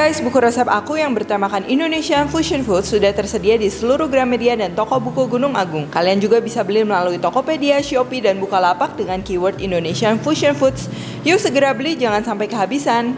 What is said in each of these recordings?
guys, buku resep aku yang bertemakan Indonesian Fusion Food sudah tersedia di seluruh Gramedia dan toko buku Gunung Agung. Kalian juga bisa beli melalui Tokopedia, Shopee, dan Bukalapak dengan keyword Indonesian Fusion Foods. Yuk segera beli, jangan sampai kehabisan.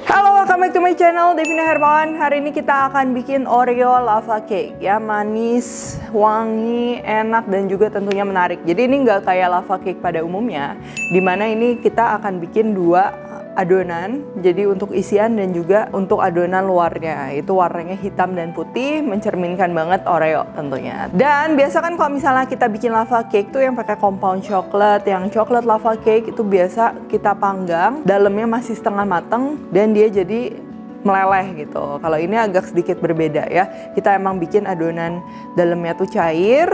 Halo, welcome back to my channel, Devina Hermawan. Hari ini kita akan bikin Oreo lava cake ya, manis, wangi, enak, dan juga tentunya menarik. Jadi ini nggak kayak lava cake pada umumnya, dimana ini kita akan bikin dua adonan, jadi untuk isian dan juga untuk adonan luarnya. Itu warnanya hitam dan putih, mencerminkan banget Oreo tentunya. Dan biasa kan kalau misalnya kita bikin lava cake tuh yang pakai compound coklat, yang coklat lava cake itu biasa kita panggang, dalamnya masih setengah mateng dan dia jadi meleleh gitu. Kalau ini agak sedikit berbeda ya. Kita emang bikin adonan dalamnya tuh cair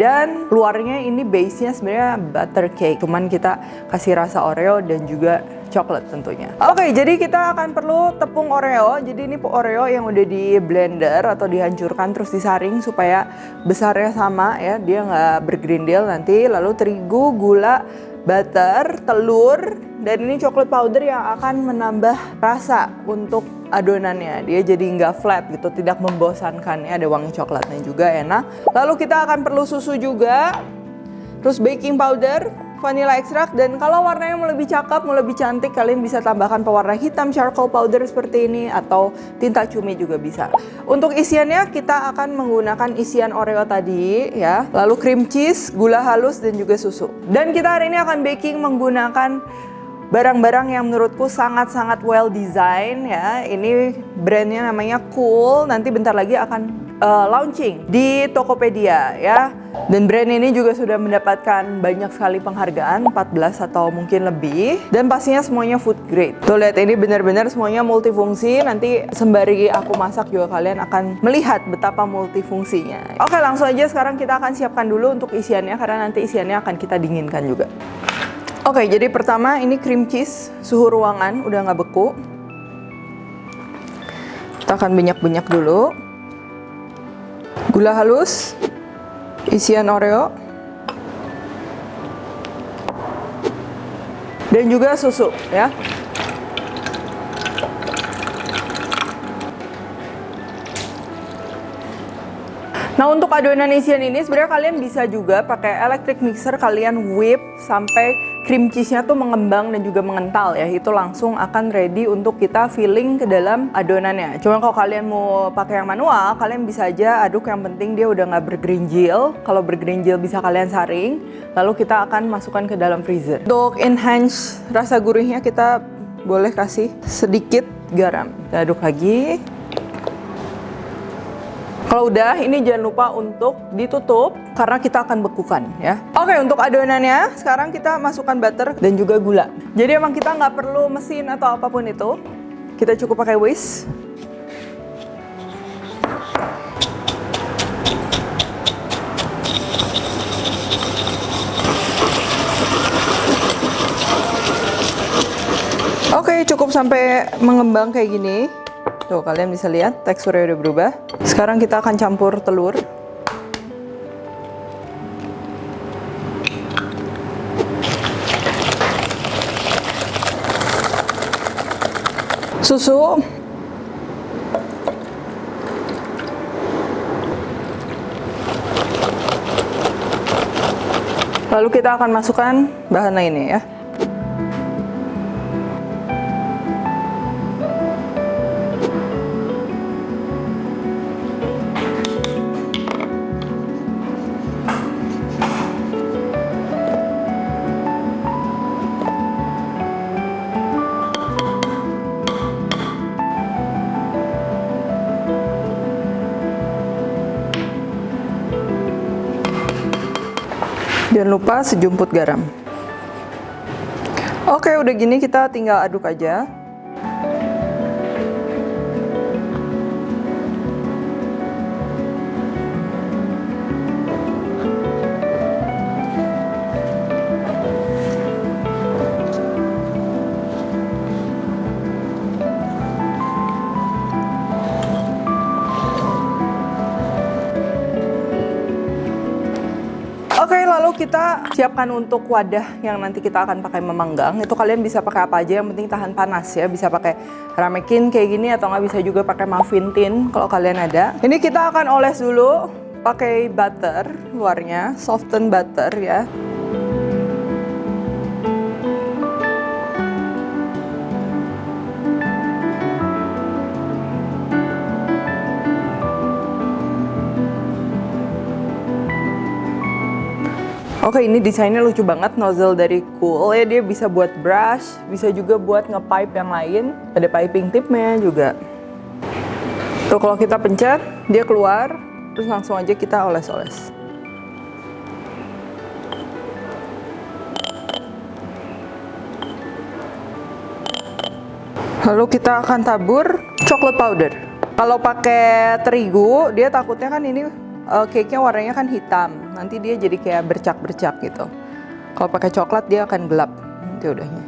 dan luarnya ini base-nya sebenarnya butter cake. Cuman kita kasih rasa Oreo dan juga coklat tentunya. Oke, jadi kita akan perlu tepung Oreo. Jadi ini Oreo yang udah di blender atau dihancurkan terus disaring supaya besarnya sama ya, dia nggak bergerindil nanti. Lalu terigu, gula, butter, telur, dan ini coklat powder yang akan menambah rasa untuk adonannya. Dia jadi nggak flat gitu, tidak membosankan ya, ada wangi coklatnya juga enak. Lalu kita akan perlu susu juga, terus baking powder, vanilla extract, dan kalau warnanya mau lebih cakep, mau lebih cantik, kalian bisa tambahkan pewarna hitam charcoal powder seperti ini atau tinta cumi juga bisa. Untuk isiannya kita akan menggunakan isian Oreo tadi ya, lalu cream cheese, gula halus, dan juga susu. Dan kita hari ini akan baking menggunakan barang-barang yang menurutku sangat-sangat well design ya. Ini brandnya namanya Cool, nanti bentar lagi akan launching di Tokopedia ya. Dan brand ini juga sudah mendapatkan banyak sekali penghargaan, 14 atau mungkin lebih. Dan pastinya semuanya food grade. Tuh lihat, ini benar-benar semuanya multifungsi. Nanti sembari aku masak juga kalian akan melihat betapa multifungsinya. Oke, langsung aja sekarang kita akan siapkan dulu untuk isiannya, karena nanti isiannya akan kita dinginkan juga. Oke, jadi pertama ini cream cheese suhu ruangan, udah nggak beku. Kita akan banyak-banyak dulu. Gula halus, isian Oreo, dan juga susu ya. Nah, untuk adonan isian ini sebenarnya kalian bisa juga pakai electric mixer, kalian whip sampai cream cheese-nya tuh mengembang dan juga mengental ya. Itu langsung akan ready untuk kita filling ke dalam adonannya. Cuma kalau kalian mau pakai yang manual, kalian bisa aja aduk, yang penting dia udah nggak bergerinjil. Kalau bergerinjil bisa kalian saring, lalu kita akan masukkan ke dalam freezer. Untuk enhance rasa gurihnya kita boleh kasih sedikit garam. Kita aduk lagi. Kalau udah, ini jangan lupa untuk ditutup karena kita akan bekukan ya. Oke, untuk adonannya sekarang kita masukkan butter dan juga gula. Jadi emang kita nggak perlu mesin atau apapun itu. Kita cukup pakai whisk. Oke, cukup sampai mengembang kayak gini. Tuh, kalian bisa lihat teksturnya udah berubah. Sekarang kita akan campur telur. Susu. Lalu kita akan masukkan bahan lainnya ya. Jangan lupa sejumput garam. Oke, udah gini kita tinggal aduk aja. Oke, lalu kita kita siapkan untuk wadah yang nanti kita akan pakai memanggang. Itu kalian bisa pakai apa aja, yang penting tahan panas ya. Bisa pakai ramekin kayak gini atau nggak bisa juga pakai muffin tin kalau kalian ada. Ini kita akan oles dulu pakai butter luarnya, soften butter ya. Oke, ini desainnya lucu banget, nozzle dari Cool ya, dia bisa buat brush, bisa juga buat nge-pipe yang lain, ada piping tipnya juga. Tuh kalau kita pencet, dia keluar, terus langsung aja kita oles-oles. Lalu kita akan tabur coklat powder. Kalau pakai terigu, dia takutnya kan ini cake-nya warnanya kan hitam, nanti dia jadi kayak bercak-bercak gitu. Kalau pakai coklat dia akan gelap nanti udahnya.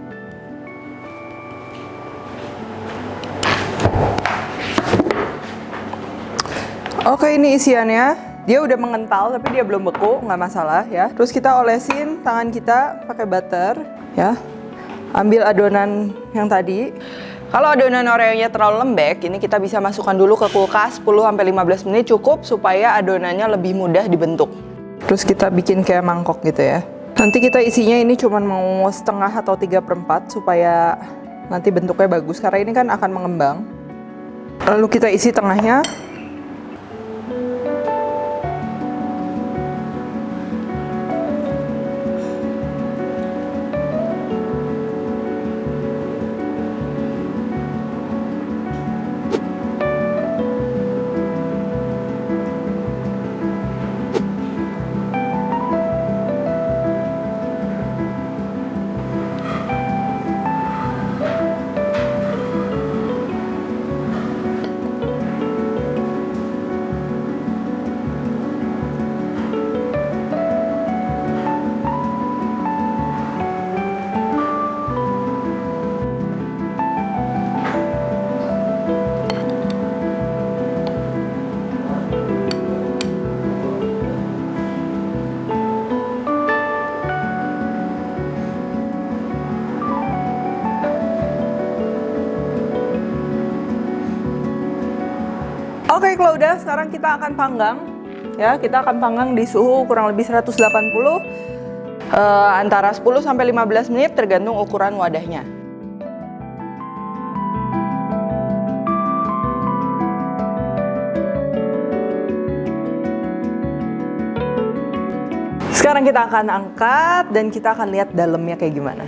Oke, ini isiannya. Dia udah mengental tapi dia belum beku, nggak masalah ya. Terus kita olesin tangan kita pakai butter ya. Ambil adonan yang tadi. Kalau adonan Oreo-nya terlalu lembek, ini kita bisa masukkan dulu ke kulkas 10-15 menit cukup supaya adonannya lebih mudah dibentuk. Terus kita bikin kayak mangkok gitu ya. Nanti kita isinya ini cuma mau setengah atau 3/4 supaya nanti bentuknya bagus, karena ini kan akan mengembang. Lalu kita isi tengahnya. Oke, kalau udah, sekarang kita akan panggang. Ya, kita akan panggang di suhu kurang lebih 180 antara 10-15 menit tergantung ukuran wadahnya. Sekarang kita akan angkat dan kita akan lihat dalamnya kayak gimana.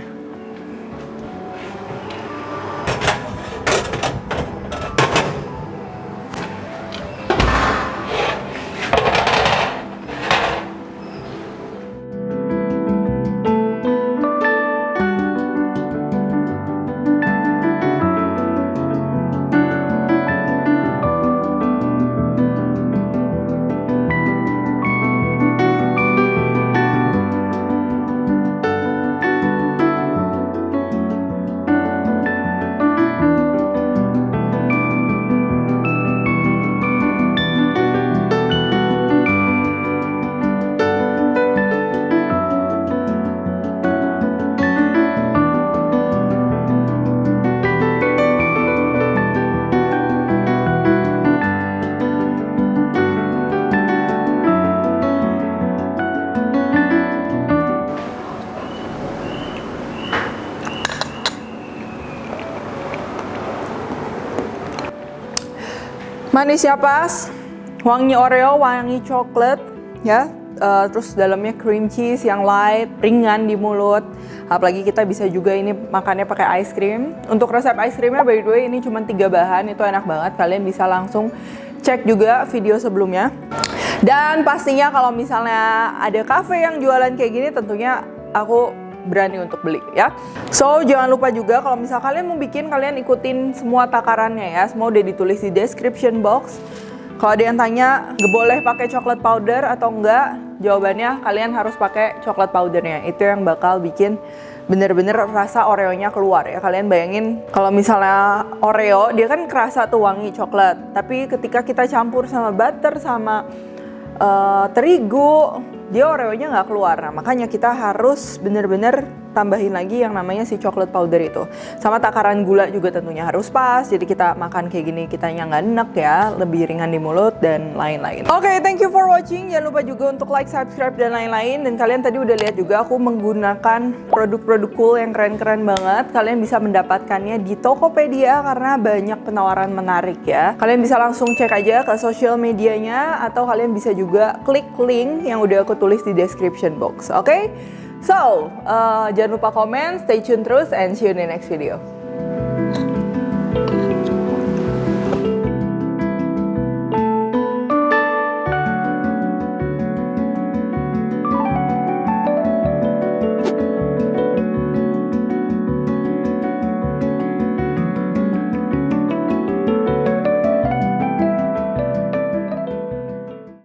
Manisnya pas, wangi Oreo, wangi coklat, ya. Terus dalamnya cream cheese yang light, ringan di mulut. Apalagi kita bisa juga ini makannya pakai ice cream. Untuk resep ice creamnya by the way ini cuma 3 bahan, itu enak banget. Kalian bisa langsung cek juga video sebelumnya. Dan pastinya kalau misalnya ada cafe yang jualan kayak gini, tentunya aku berani untuk beli ya. So jangan lupa juga kalau misal kalian mau bikin, kalian ikutin semua takarannya ya. Semua udah ditulis di description box. Kalau ada yang tanya boleh pakai coklat powder atau enggak, jawabannya kalian harus pakai coklat powdernya. Itu yang bakal bikin bener-bener rasa Oreo-nya keluar ya. Kalian bayangin kalau misalnya Oreo dia kan kerasa tuh wangi coklat, tapi ketika kita campur sama butter sama terigu, dia Oreo-nya nggak keluar. Nah, makanya kita harus bener-bener tambahin lagi yang namanya si chocolate powder itu. Sama takaran gula juga tentunya harus pas. Jadi kita makan kayak gini kitanya nggak enek ya, lebih ringan di mulut dan lain-lain. Oke, thank you for watching. Jangan lupa juga untuk like, subscribe dan lain-lain. Dan kalian tadi udah lihat juga aku menggunakan produk-produk cool yang keren-keren banget. Kalian bisa mendapatkannya di Tokopedia karena banyak penawaran menarik ya. Kalian bisa langsung cek aja ke sosial medianya atau kalian bisa juga klik link yang udah aku tulis di description box. Oke? So, jangan lupa komen, stay tune terus, and see you in the next video.